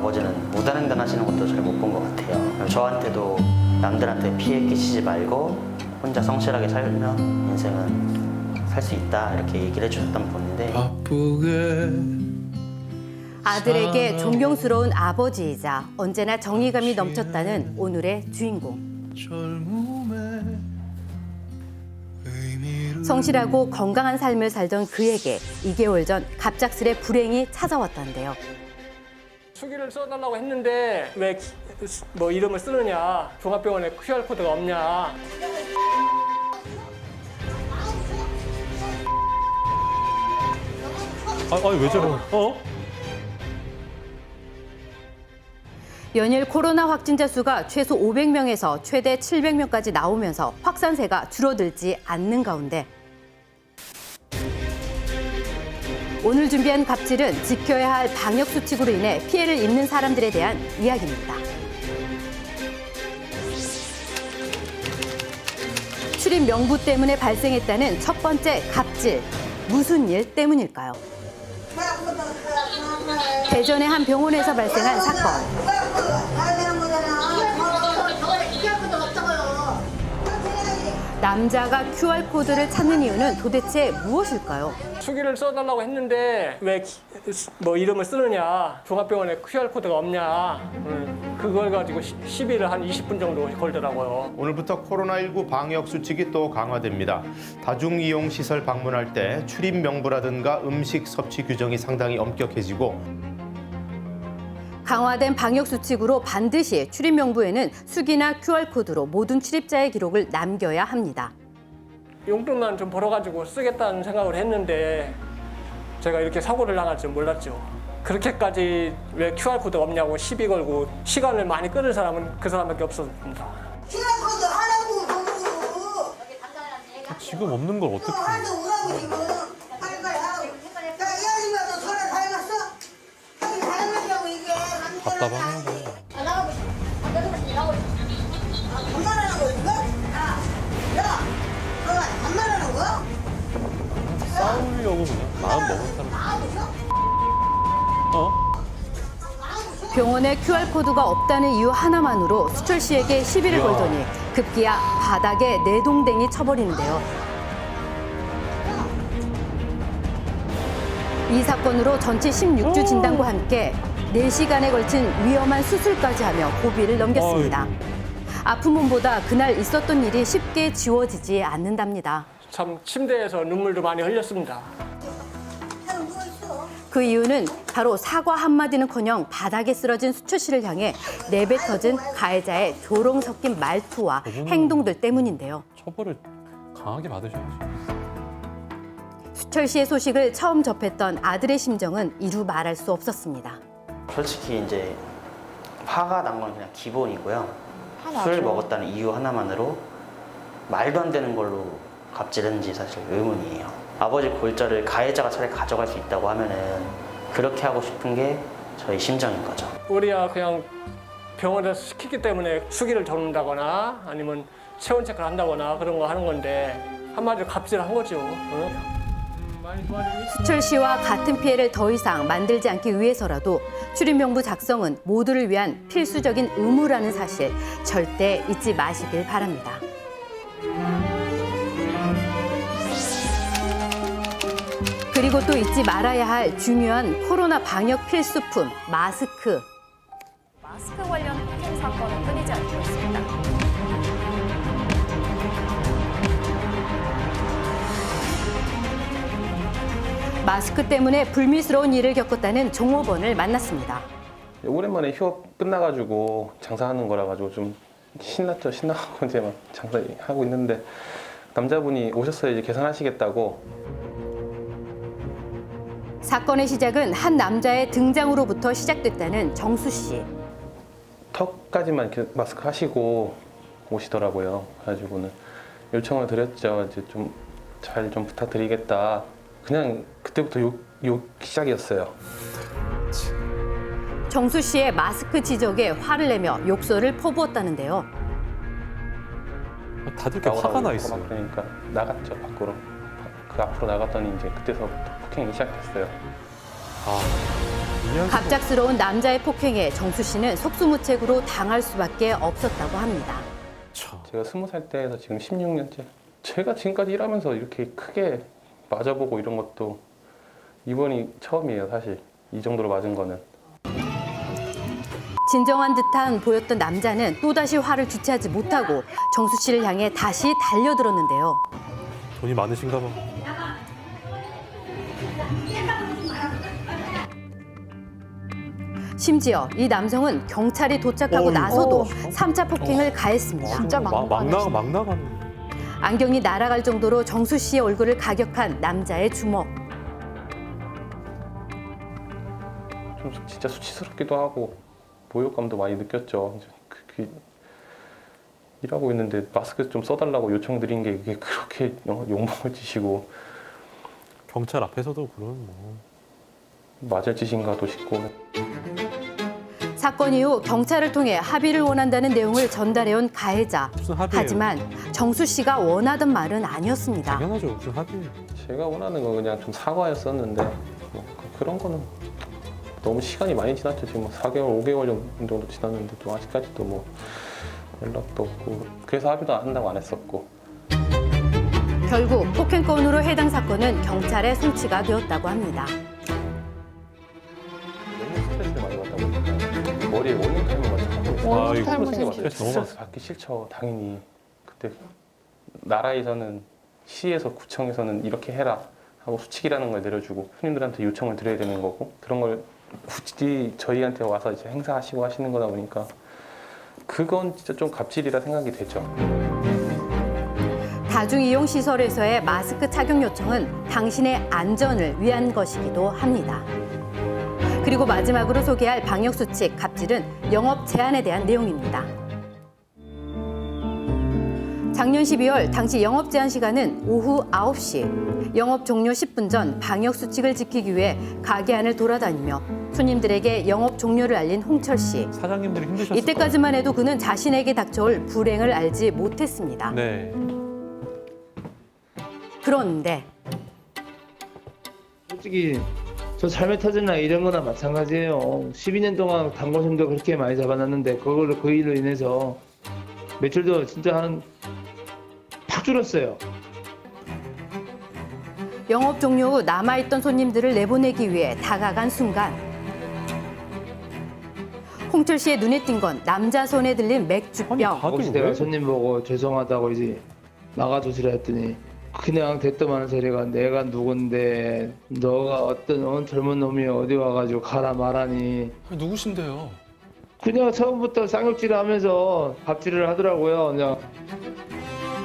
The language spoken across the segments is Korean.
아버지는 무단횡단 하시는 것도 잘 못 본 것 같아요. 저한테도 남들한테 피해 끼치지 말고 혼자 성실하게 살면 인생은 살 수 있다 이렇게 얘기를 해주셨던 분인데 아들에게 존경스러운 아버지이자 언제나 정의감이 넘쳤다는 오늘의 주인공. 성실하고 건강한 삶을 살던 그에게 2개월 전 갑작스레 불행이 찾아왔다는데요. 수기를 써달라고 했는데 왜 뭐 이름을 쓰느냐, 종합병원에 QR코드가 없냐. 아니 왜 저래? 연일 코로나 확진자 수가 최소 500명에서 최대 700명까지 나오면서 확산세가 줄어들지 않는 가운데 오늘 준비한 갑질은 지켜야 할 방역 수칙으로 인해 피해를 입는 사람들에 대한 이야기입니다. 출입 명부 때문에 발생했다는 첫 번째 갑질. 무슨 일 때문일까요? 대전의 한 병원에서 발생한 사건. 남자가 QR코드를 찾는 이유는 도대체 무엇일까요? 수기를 써달라고 했는데 왜 뭐 이름을 쓰느냐, 종합병원에 QR코드가 없냐. 그걸 가지고 시비를 한 20분 정도 걸더라고요. 오늘부터 코로나19 방역 수칙이 또 강화됩니다. 다중이용 시설 방문할 때 출입 명부라든가 음식 섭취 규정이 상당히 엄격해지고 강화된 방역 수칙으로 반드시 출입 명부에는 수기나 QR코드로 모든 출입자의 기록을 남겨야 합니다. 용돈만 좀 벌어가지고 쓰겠다는 생각을 했는데 제가 이렇게 사고를 당할 줄 몰랐죠. 그렇게까지 왜 QR코드가 없냐고 시비 걸고 시간을 많이 끌은 사람은 그 사람밖에 없었습니다. QR코드 하라고 보고 지금 없는 걸 어떻게? 하나도 오라고 지금 할 거야. 야, 이 아줌마도 전화 다 해봤어? 하긴 다 해봤냐고 이게. 답답하네. 반말하는 거 이거? 야, 너가 반말하는 거야? 싸우려고 그냥 마음 먹은 사람. 병원에 QR코드가 없다는 이유 하나만으로 수철 씨에게 시비를 걸더니 급기야 바닥에 내동댕이 쳐버리는데요. 이 사건으로 전치 16주 진단과 함께 4시간에 걸친 위험한 수술까지 하며 고비를 넘겼습니다. 아픈 몸보다 그날 있었던 일이 쉽게 지워지지 않는답니다. 참 침대에서 눈물도 많이 흘렸습니다. 그 이유는 바로 사과 한마디는커녕 바닥에 쓰러진 수철 씨를 향해 내뱉어진 가해자의 조롱 섞인 말투와 행동들 때문인데요. 처벌을 강하게 받으셔야죠. 수철 씨의 소식을 처음 접했던 아들의 심정은 이루 말할 수 없었습니다. 솔직히 이제 화가 난 건 그냥 기본이고요. 술 먹었다는 이유 하나만으로 말도 안 되는 걸로 갑질했는지 사실 의문이에요. 아버지 골자를 가해자가 차라리 가져갈 수 있다고 하면은 그렇게 하고 싶은 게 저희 심정인 거죠. 우리야 그냥 병원에서 시키기 때문에 수기를 적는다거나 아니면 체온 체크를 한다거나 그런 거 하는 건데 한마디로 갑질한 거죠. 많이 도와주니? 수철 씨와 같은 피해를 더 이상 만들지 않기 위해서라도 출입명부 작성은 모두를 위한 필수적인 의무라는 사실 절대 잊지 마시길 바랍니다. 그리고 또 잊지 말아야 할 중요한 코로나 방역 필수품 마스크. 마스크 관련 폭행 사건은 끊이지 않고 있습니다. 마스크 때문에 불미스러운 일을 겪었다는 종업원을 만났습니다. 오랜만에 휴업 끝나가지고 장사하는 거라 가지고 좀 신났죠. 신나고 이제 막 장사하고 있는데 남자분이 오셨어요. 이제 계산하시겠다고. 사건의 시작은 한 남자의 등장으로부터 시작됐다는 정수 씨. 턱까지만 이렇게 마스크 하시고 오시더라고요. 그래가지고는 요청을 드렸죠. 이제 좀 잘 좀 부탁드리겠다. 그냥 그때부터 욕 시작이었어요. 정수 씨의 마스크 지적에 화를 내며 욕설을 퍼부었다는데요. 다들 이렇게 화가 나 있어요. 그러니까 나갔죠 밖으로. 그 앞으로 나갔더니 이제 그때서부터 폭행이 시작됐어요. 아, 갑작스러운 남자의 폭행에 정수 씨는 속수무책으로 당할 수밖에 없었다고 합니다. 제가 20살 때에서 지금 16년째. 제가 지금까지 일하면서 이렇게 크게 맞아보고 이런 것도 이번이 처음이에요, 사실. 이 정도로 맞은 거는. 진정한 듯한 보였던 남자는 또다시 화를 주체하지 못하고 정수 씨를 향해 다시 달려들었는데요. 돈이 많으신가 봐. 심지어 이 남성은 경찰이 도착하고 나서도 3차 폭행을 가했습니다. 진짜 막 나가네. 안경이 날아갈 정도로 정수 씨의 얼굴을 가격한 남자의 주먹. 좀 진짜 수치스럽기도 하고 모욕감도 많이 느꼈죠. 일하고 있는데 마스크 좀 써달라고 요청드린 게 이게 그렇게 욕먹을 짓이고 경찰 앞에서도 그런 뭐. 맞을 짓인가도 싶고. 사건 이후 경찰을 통해 합의를 원한다는 내용을 전달해온 가해자. 무슨 합의예요? 하지만 정수 씨가 원하던 말은 아니었습니다. 당연하죠. 무슨 합의예요. 제가 원하는 건 그냥 좀 사과였었는데 뭐 그런 거는 너무 시간이 많이 지났죠. 지금 4개월, 5개월 정도 지났는데도 아직까지도 뭐 연락도 없고 그래서 합의도 안 한다고 안 했었고. 결국 폭행건으로 해당 사건은 경찰의 송치가 되었다고 합니다. 너무 스트레스를 많이 받다 보니까 머리에 원인 탈모가 자꾸 있어요. 원인 탈모 스트레스 받기 싫죠, 당연히. 그때 나라에서는 시에서 구청에서는 이렇게 해라 하고 수칙이라는 걸 내려주고 손님들한테 요청을 드려야 되는 거고 그런 걸 굳이 저희한테 와서 이제 행사하시고 하시는 거다 보니까 그건 진짜 좀 갑질이라 생각이 되죠. 다중이용시설에서의 마스크 착용 요청은 당신의 안전을 위한 것이기도 합니다. 그리고 마지막으로 소개할 방역수칙 갑질은 영업 제한에 대한 내용입니다. 작년 12월 당시 영업 제한 시간은 오후 9시. 영업 종료 10분 전 방역수칙을 지키기 위해 가게 안을 돌아다니며 손님들에게 영업 종료를 알린 홍철 씨. 사장님들이 힘드셨을 이때까지만 해도 그는 자신에게 닥쳐올 불행을 알지 못했습니다. 네. 그런데 솔직히 저 잘못하잖아 이런 거나 마찬가지예요. 12년 동안 단골손도 그렇게 많이 잡아놨는데 그걸로 그 일로 인해서 매출도 진짜 팍 줄었어요. 영업 종료 후 남아있던 손님들을 내보내기 위해 다가간 순간 홍철 씨의 눈에 띈 건 남자 손에 들린 맥주병. 혹시 내가 손님 보고 죄송하다고 이제 나가주시라 했더니 그냥 대뜸 하는 소리가 내가 누군데 너가 어떤 젊은 놈이 어디 와가지고 가라 말하니. 누구신데요? 그냥 처음부터 쌍욕질을 하면서 갑질을 하더라고요. 그냥.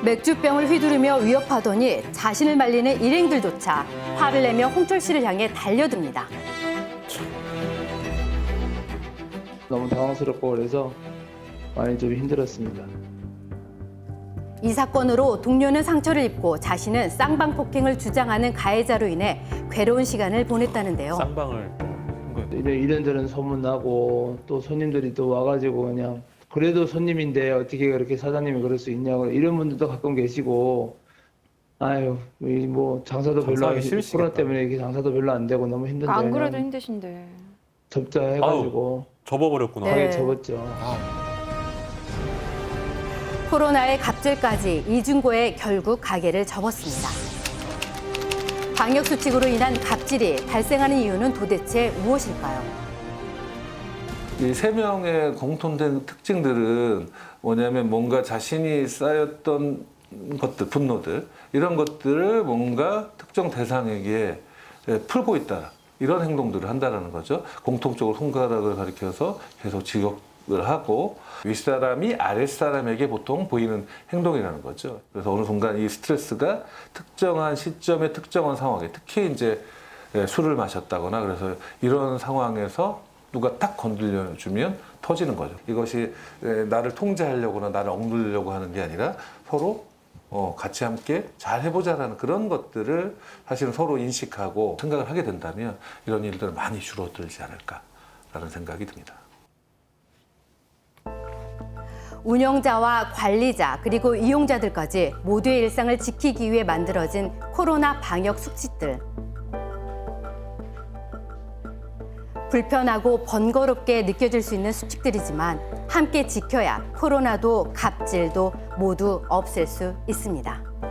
맥주병을 휘두르며 위협하더니 자신을 말리는 일행들조차 화를 내며 홍철 씨를 향해 달려듭니다. 너무 당황스럽고 그래서 많이 좀 힘들었습니다. 이 사건으로 동료는 상처를 입고 자신은 쌍방폭행을 주장하는 가해자로 인해 괴로운 시간을 보냈다는데요. 쌍방을 이런저런 소문나고 또 손님들이 또 와가지고 그냥 그래도 손님인데 어떻게 그렇게 사장님이 그럴 수 있냐고 이런 분들도 가끔 계시고 아유 뭐 장사도 별로 안 코로나 때문에 이게 장사도 별로 안 되고 너무 힘든데 안 그래도 힘드신데. 접자 해가지고 접어버렸구나. 네. 하게 접었죠. 코로나의 갑질까지 이중고에 결국 가게를 접었습니다. 방역수칙으로 인한 갑질이 발생하는 이유는 도대체 무엇일까요? 이 세 명의 공통된 특징들은 뭐냐면 뭔가 자신이 쌓였던 것들, 분노들 이런 것들을 뭔가 특정 대상에게 풀고 있다. 이런 행동들을 한다는 거죠. 공통적으로 손가락을 가리켜서 계속 지적을 하고 윗사람이 아랫사람에게 보통 보이는 행동이라는 거죠. 그래서 어느 순간 이 스트레스가 특정한 시점에 특정한 상황에 특히 이제 술을 마셨다거나 그래서 이런 상황에서 누가 딱 건드려주면 터지는 거죠. 이것이 나를 통제하려거나 나를 억누르려고 하는 게 아니라 서로 같이 함께 잘 해보자라는 그런 것들을 사실은 서로 인식하고 생각을 하게 된다면 이런 일들은 많이 줄어들지 않을까라는 생각이 듭니다. 운영자와 관리자 그리고 이용자들까지 모두의 일상을 지키기 위해 만들어진 코로나 방역 수칙들. 불편하고 번거롭게 느껴질 수 있는 수칙들이지만 함께 지켜야 코로나도 갑질도 모두 없앨 수 있습니다.